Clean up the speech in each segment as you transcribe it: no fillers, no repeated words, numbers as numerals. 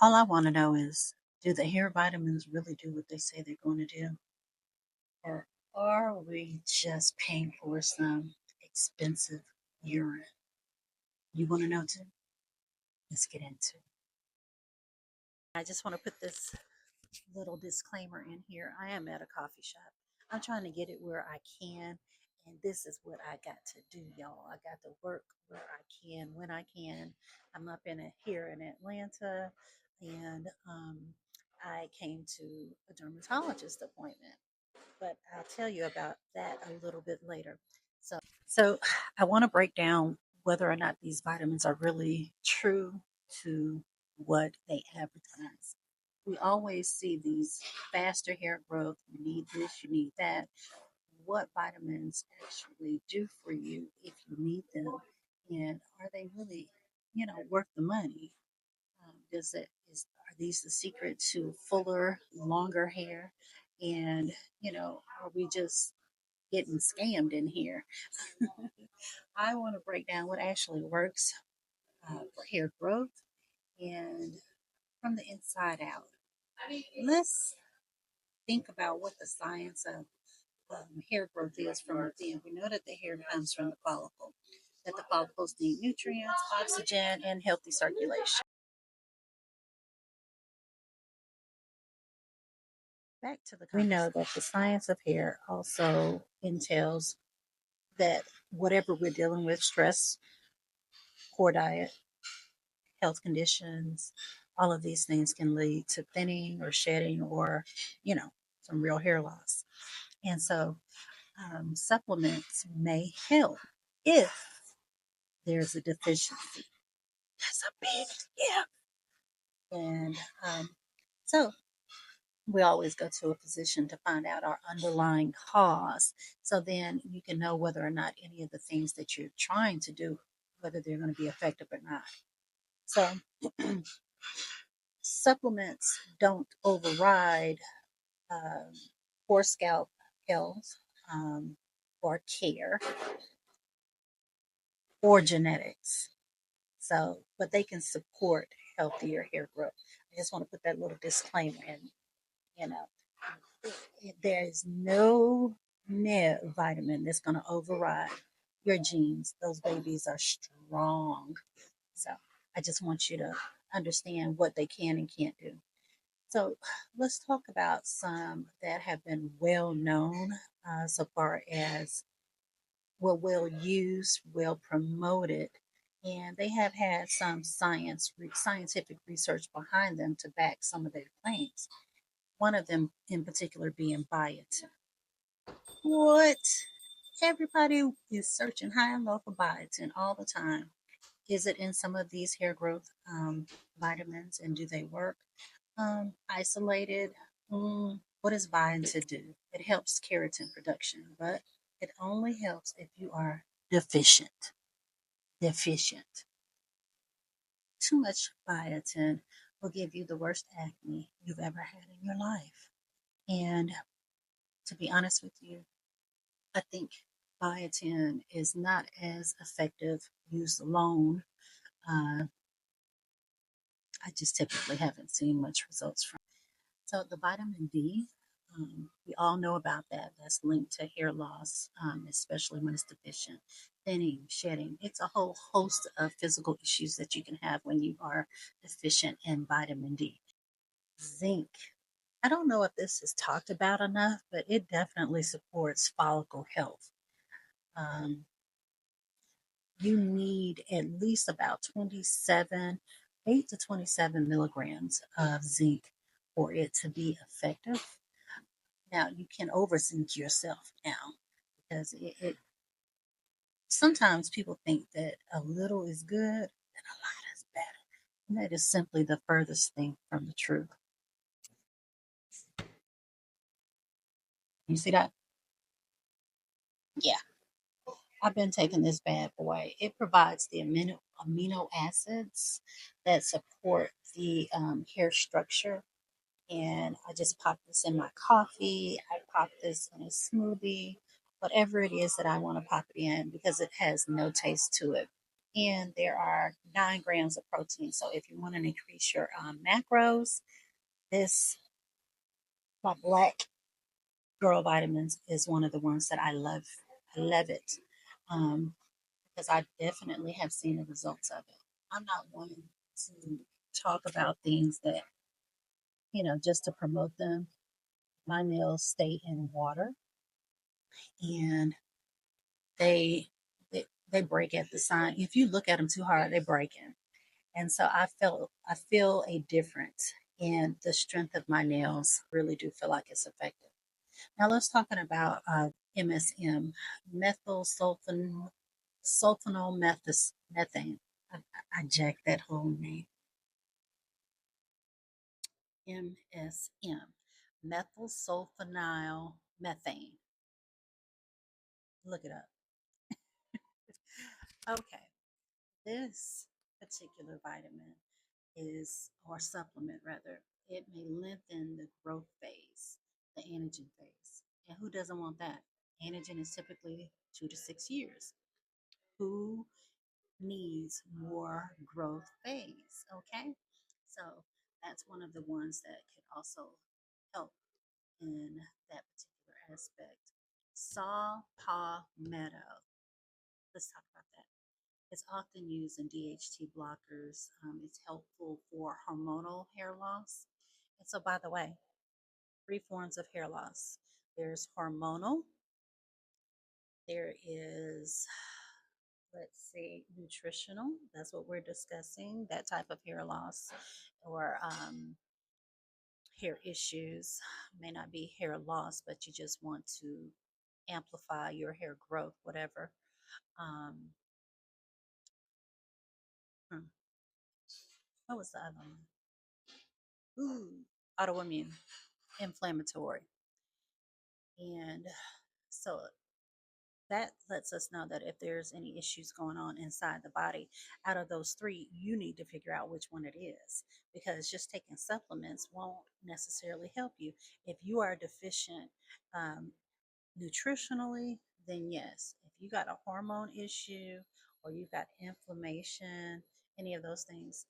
All I want to know is, do the hair vitamins really do what they say they're going to do? Or are we just paying for some expensive urine? You want to know too? Let's get into it. I just want to put this little disclaimer in here. I am at a coffee shop. I'm trying to get it where I can. And this is what I got to do, y'all. I got to work where I can, when I can. I'm up in it here in Atlanta, and I came to a dermatologist appointment. But I'll tell you about that a little bit later. So I want to break down whether or not these vitamins are really true to what they advertise. We always see these faster hair growth. You need this, you need that. What vitamins actually do for you if you need them, and are they really, worth the money? Does it is Are these the secret to fuller, longer hair? And are we just getting scammed in here? I want to break down what actually works for hair growth and from the inside out. Let's think about what the science of hair growth is from within. We know that the hair comes from the follicle, that the follicles need nutrients, oxygen, and healthy circulation. Back to the conversation. We know that the science of hair also entails that whatever we're dealing with, stress, poor diet, health conditions, all of these things can lead to thinning or shedding or, some real hair loss. And so supplements may help if there's a deficiency. That's a big if. And so we always go to a physician to find out our underlying cause. So then you can know whether or not any of the things that you're trying to do, whether they're going to be effective or not. So supplements don't override um, poor scalp health, um, or care, or genetics. So, but they can support healthier hair growth. I just want to put that little disclaimer in. You know, there is no vitamin that's going to override your genes. Those babies are strong. So, I just want you to understand what they can and can't do. So let's talk about some that have been well known so far as well used, well promoted, and they have had some scientific research behind them to back some of their claims. One of them in particular being biotin. What? Everybody is searching high and low for biotin all the time. Is it in some of these hair growth vitamins, and do they work? Isolated. What does biotin do? It helps keratin production, but it only helps if you are deficient. Deficient. Too much biotin will give you the worst acne you've ever had in your life. And to be honest with you, I think biotin is not as effective used alone. Uh, I just typically haven't seen much results from. So the vitamin D, we all know about that. That's linked to hair loss, especially when it's deficient, thinning, shedding. It's a whole host of physical issues that you can have when you are deficient in vitamin D. Zinc. I don't know if this is talked about enough, but it definitely supports follicle health. Um, you need at least about 8 to 27 milligrams of zinc for it to be effective. Now, you can overthink yourself now because sometimes people think that a little is good and a lot is better. And that is simply the furthest thing from the truth. You see that? Yeah. I've been taking this bad boy. It provides the amino acids that support the hair structure. And I just pop this in my coffee. I pop this in a smoothie, whatever it is that I want to pop it in because it has no taste to it. and there are 9 grams of protein. So if you want to increase your macros, this my black girl vitamins is one of the ones that I love. I love it um, because I definitely have seen the results of it. I'm not one to talk about things that, just to promote them. My nails stay in water and they they break at the sign. If you look at them too hard, they're breaking. And so I feel a difference in the strength of my nails. Really do feel like it's effective. Now let's talking about MSM, methyl sulfonyl methane. I jacked that whole name. MSM, methyl sulfonyl methane. Look it up. Okay, this particular vitamin is, or supplement rather, it may lengthen the growth phase, the anagen phase. And who doesn't want that? Anagen is typically 2 to 6 years. Who needs more growth phase? Okay, so that's one of the ones that can also help in that particular aspect. Saw palmetto. Let's talk about that. It's often used in DHT blockers. It's helpful for hormonal hair loss. And so, by the way, 3 forms of hair loss, there's hormonal, there is, let's see, nutritional. That's what we're discussing, that type of hair loss or hair issues. May not be hair loss, but you just want to amplify your hair growth, whatever. Um, hmm, what was the other one? Ooh, autoimmune, inflammatory. And so that lets us know that if there's any issues going on inside the body, out of those three, you need to figure out which one it is because just taking supplements won't necessarily help you. If you are deficient um, nutritionally, then yes. If you got a hormone issue or you've got inflammation, any of those things,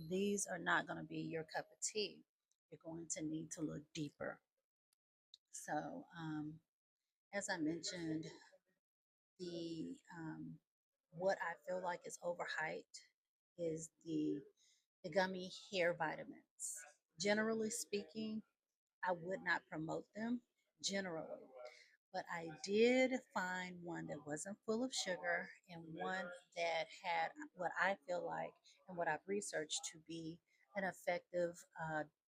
these are not going to be your cup of tea. You're going to need to look deeper. So, as I mentioned, the what I feel like is overhyped is the gummy hair vitamins. Generally speaking, I would not promote them generally, but I did find one that wasn't full of sugar and one that had what I feel like and what I've researched to be an effective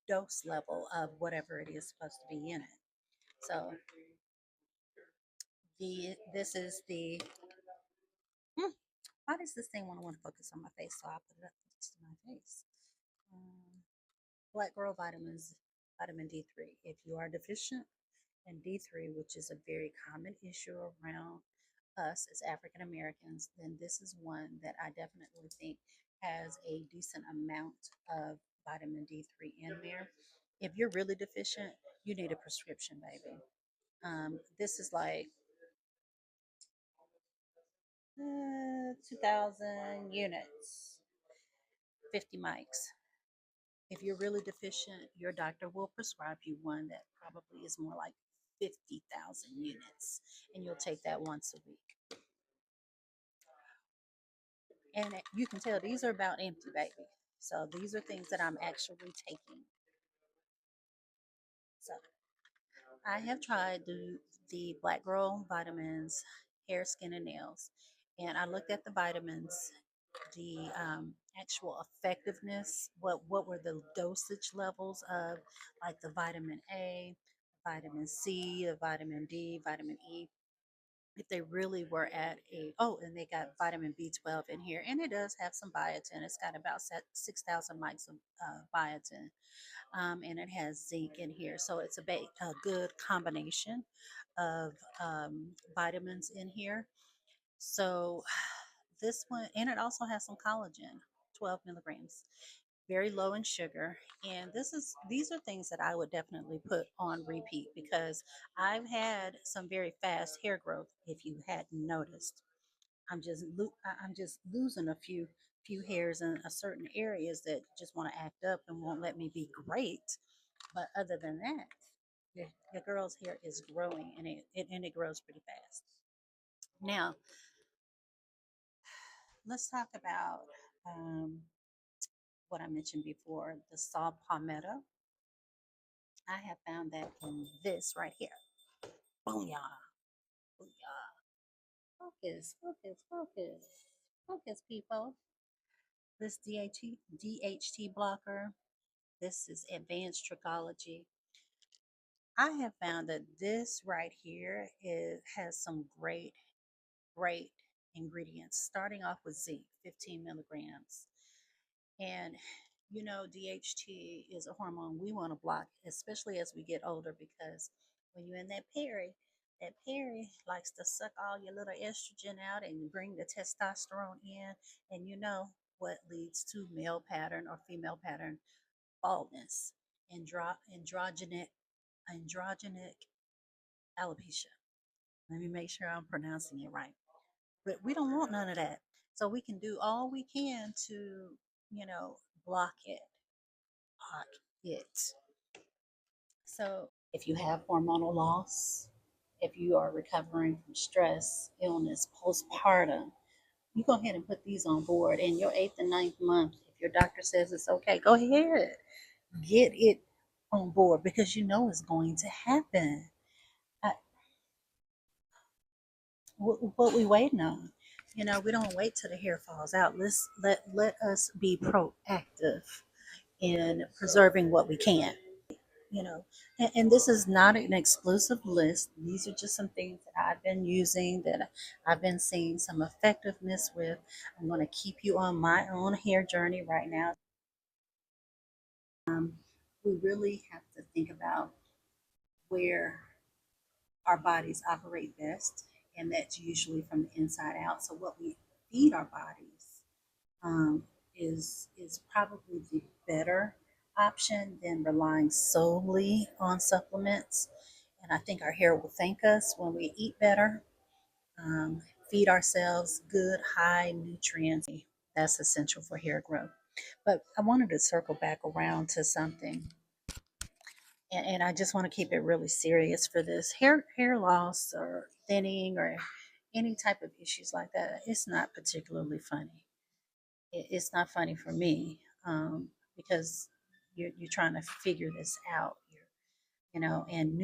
dose level of whatever it is supposed to be in it. So this is the why does this thing want to focus on my face? So I put it up to my face. Um, Black Girl Vitamins, vitamin D3. If you are deficient in D3, which is a very common issue around us as African Americans, then this is one that I definitely think has a decent amount of vitamin D3 in there. If you're really deficient, you need a prescription, baby. This is like 2,000 units, 50 mics. If you're really deficient, your doctor will prescribe you one that probably is more like 50,000 units, and you'll take that once a week. And you can tell these are about empty, baby. So these are things that I'm actually taking. So I have tried the Black Girl vitamins, hair, skin, and nails. And I looked at the vitamins, the actual effectiveness, what were the dosage levels of like the vitamin A, vitamin C, the vitamin D, vitamin E. If they really were at and they got vitamin B12 in here, and it does have some biotin. It's got about 6,000 mics of biotin, and it has zinc in here. So it's a good combination of vitamins in here. So this one, and it also has some collagen, 12 milligrams, very low in sugar. And these are things that I would definitely put on repeat because I've had some very fast hair growth, if you hadn't noticed. I'm just losing a few hairs in a certain areas that just want to act up and won't let me be great. But other than that, your girl's hair is growing, and it grows pretty fast. Now let's talk about um, what I mentioned before, the saw palmetto. I have found that in this right here. Booyah, booyah. Focus, focus, focus, focus, people. This DHT blocker. This is advanced trichology. I have found that this right here has some great ingredients. Starting off with zinc, 15 milligrams. And you know, DHT is a hormone we want to block, especially as we get older, because when you're in that Perry likes to suck all your little estrogen out and bring the testosterone in. And you know what leads to male pattern or female pattern baldness, androgenic alopecia. Let me make sure I'm pronouncing it right. But we don't want none of that. So we can do all we can to, you know, block it. Block it. So if you have hormonal loss, if you are recovering from stress, illness, postpartum, you go ahead and put these on board. In your 8th and 9th month, if your doctor says it's okay, go ahead, get it on board, because you know it's going to happen. Uh, what we waiting on? You know, we don't wait till the hair falls out. Let us be proactive in preserving what we can. You know, and this is not an exclusive list. These are just some things that I've been using, that I've been seeing some effectiveness with. I'm going to keep you on my own hair journey right now. We really have to think about where our bodies operate best, and that's usually from the inside out. So what we feed our bodies um, is probably the better option than relying solely on supplements. And I think our hair will thank us when we eat better, um, feed ourselves good, high nutrients. That's essential for hair growth. But I wanted to circle back around to something, and I just want to keep it really serious for this hair loss or thinning or any type of issues like that. It's not particularly funny. It's not funny for me, because you're trying to figure this out. You know, and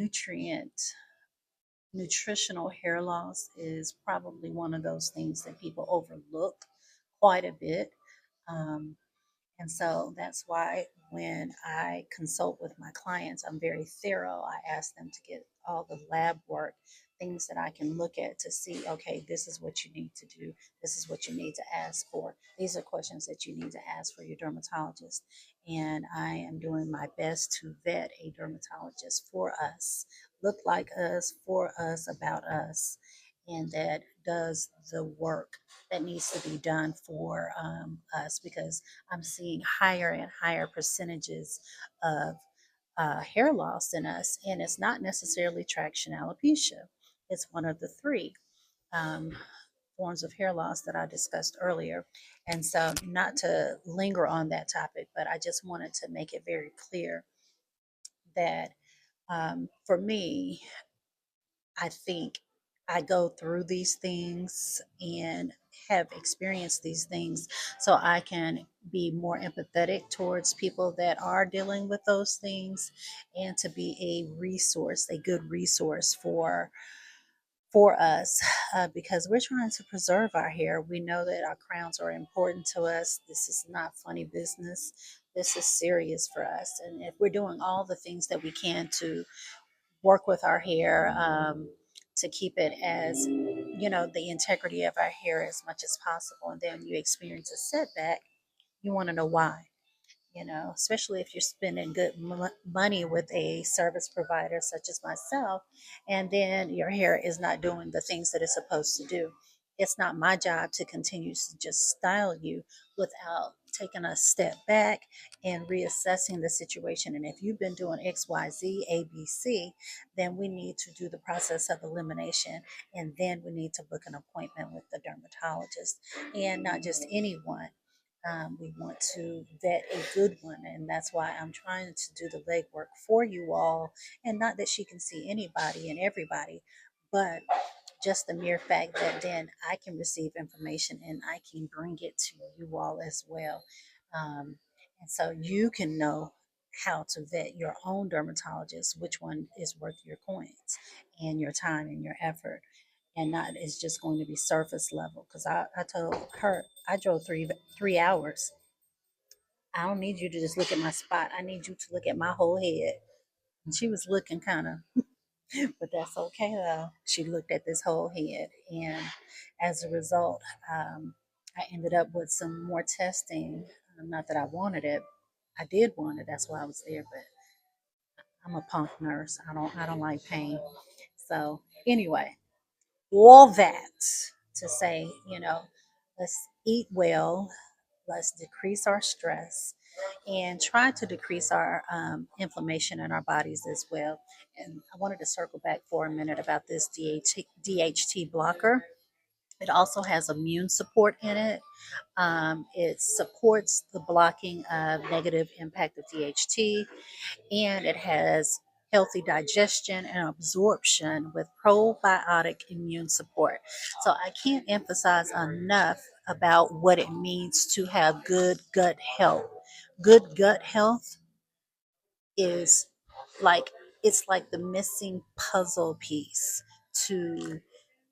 nutritional hair loss is probably one of those things that people overlook quite a bit. Um, and so that's why when I consult with my clients, I'm very thorough. I ask them to get all the lab work, things that I can look at to see, okay, this is what you need to do. This is what you need to ask for. These are questions that you need to ask for your dermatologist. And I am doing my best to vet a dermatologist for us, look like us, for us, about us, and that does the work that needs to be done for us, because I'm seeing higher and higher percentages of hair loss in us, and it's not necessarily traction alopecia. It's one of the three um, forms of hair loss that I discussed earlier. And so, not to linger on that topic, but I just wanted to make it very clear that for me, I think I go through these things and have experienced these things so I can be more empathetic towards people that are dealing with those things, and to be a resource, a good resource for us, because we're trying to preserve our hair. We know that our crowns are important to us. This is not funny business. This is serious for us. And if we're doing all the things that we can to work with our hair, to keep it as, you know, the integrity of our hair as much as possible, and then you experience a setback, you want to know why. You know, especially if you're spending good money with a service provider such as myself, and then your hair is not doing the things that it's supposed to do. It's not my job to continue to just style you without taking a step back and reassessing the situation. And if you've been doing X, Y, Z, A, B, C, then we need to do the process of elimination. And then we need to book an appointment with the dermatologist, and not just anyone. We want to vet a good one, and that's why I'm trying to do the legwork for you all. And not that she can see anybody and everybody, but just the mere fact that then I can receive information and I can bring it to you all as well. Um, and so you can know how to vet your own dermatologist, which one is worth your coins and your time and your effort. And not is just going to be surface level. Because I told her I drove three hours. I don't need you to just look at my spot. I need you to look at my whole head. And she was looking kind of, but that's okay though. She looked at this whole head, and as a result, I ended up with some more testing. Not that I wanted it, I did want it. That's why I was there. But I'm a punk nurse. I don't like pain. So anyway, all that to say, let's eat well. Let's decrease our stress and try to decrease our inflammation in our bodies as well. And I wanted to circle back for a minute about this DHT blocker. It also has immune support in it. It supports the blocking of negative impact of DHT, and it has healthy digestion and absorption with probiotic immune support. So I can't emphasize enough about what it means to have good gut health. Good gut health is like it's like the missing puzzle piece to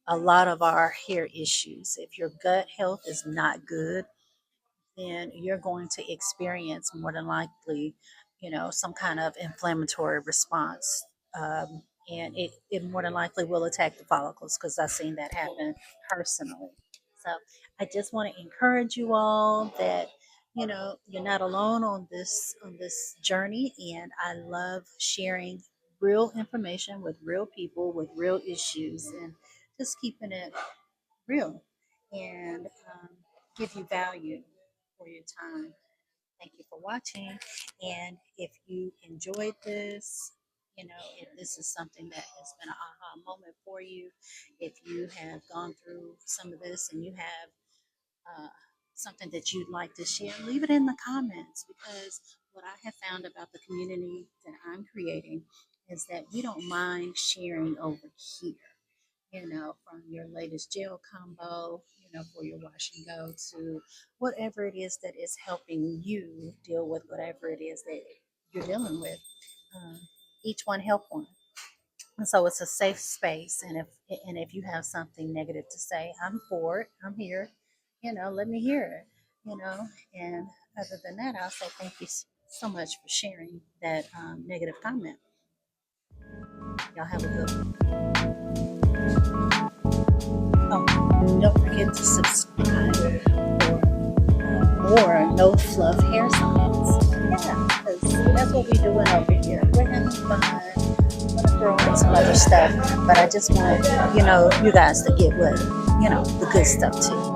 a lot of our hair issues. If your gut health is not good, then you're going to experience more than likely, some kind of inflammatory response. And it more than likely will attack the follicles, because I've seen that happen personally. So I just want to encourage you all that you're not alone on this journey, and I love sharing real information with real people with real issues, and just keeping it real, and give you value for your time. Thank you for watching. And if you enjoyed this, if this is something that has been an aha moment for you, if you have gone through some of this and you have something that you'd like to share, leave it in the comments, because what I have found about the community that I'm creating is that we don't mind sharing over here, from your latest gel combo, for your wash and go, to whatever it is that is helping you deal with whatever it is that you're dealing with. Um, each one help one. And so it's a safe space. And if you have something negative to say, I'm for it. I'm here. Let me hear it. And other than that, I'll say thank you so much for sharing that negative comment. Y'all have a good one. Oh, don't forget to subscribe for more no fluff hair science. Yeah, because that's what we're doing over here. We're having fun. I'm gonna throw in some other stuff, but I just want you guys to get what the good stuff too.